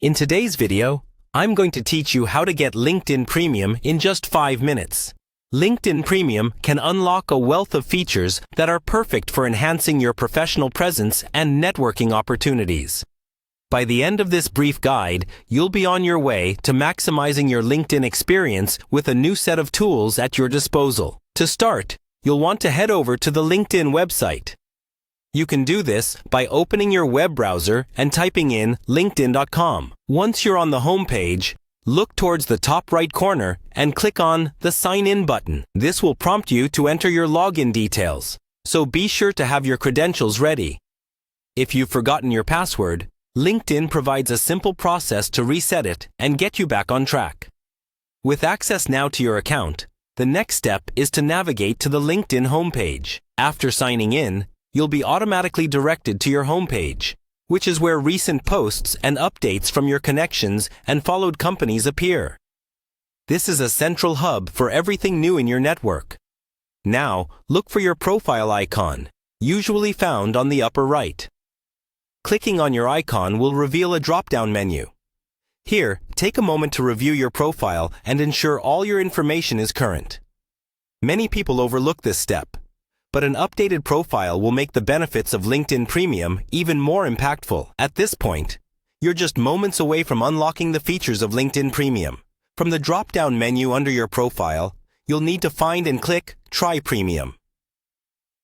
In today's video, I'm going to teach you how to get LinkedIn Premium in just 5 minutes. LinkedIn Premium can unlock a wealth of features that are perfect for enhancing your professional presence and networking opportunities. By the end of this brief guide, you'll be on your way to maximizing your LinkedIn experience with a new set of tools at your disposal. To start, you'll want to head over to the LinkedIn website. You can do this by opening your web browser and typing in linkedin.com. Once you're on the home page, look towards the top right corner and click on the Sign In button. This will prompt you to enter your login details, so be sure to have your credentials ready. If you've forgotten your password, LinkedIn provides a simple process to reset it and get you back on track. With access now to your account, the next step is to navigate to the LinkedIn homepage. After signing in, you'll be automatically directed to your homepage, which is where recent posts and updates from your connections and followed companies appear. This is a central hub for everything new in your network. Now, look for your profile icon, usually found on the upper right. Clicking on your icon will reveal a drop-down menu. Here, take a moment to review your profile and ensure all your information is current. Many people overlook this step, but an updated profile will make the benefits of LinkedIn Premium even more impactful. At this point, you're just moments away from unlocking the features of LinkedIn Premium. From the drop-down menu under your profile, you'll need to find and click Try Premium.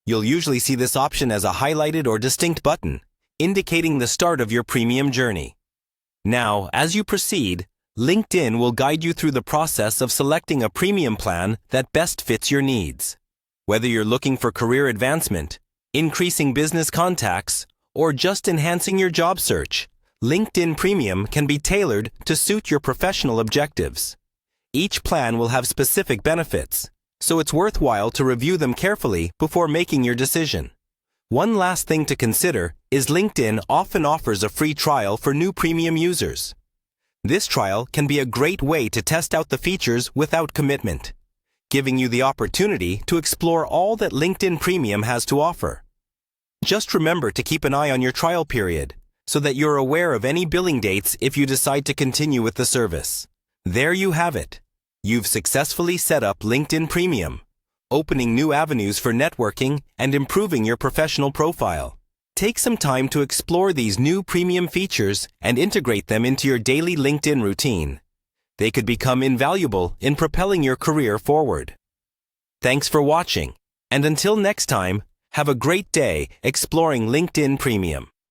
You'll usually see this option as a highlighted or distinct button, indicating the start of your premium journey. Now, as you proceed, LinkedIn will guide you through the process of selecting a premium plan that best fits your needs. Whether you're looking for career advancement, increasing business contacts, or just enhancing your job search, LinkedIn Premium can be tailored to suit your professional objectives. Each plan will have specific benefits, so it's worthwhile to review them carefully before making your decision. One last thing to consider is LinkedIn often offers a free trial for new premium users. This trial can be a great way to test out the features without commitment, giving you the opportunity to explore all that LinkedIn Premium has to offer. Just remember to keep an eye on your trial period so that you're aware of any billing dates if you decide to continue with the service. There you have it. You've successfully set up LinkedIn Premium, opening new avenues for networking and improving your professional profile. Take some time to explore these new premium features and integrate them into your daily LinkedIn routine. They could become invaluable in propelling your career forward. Thanks for watching, and until next time, have a great day exploring LinkedIn Premium.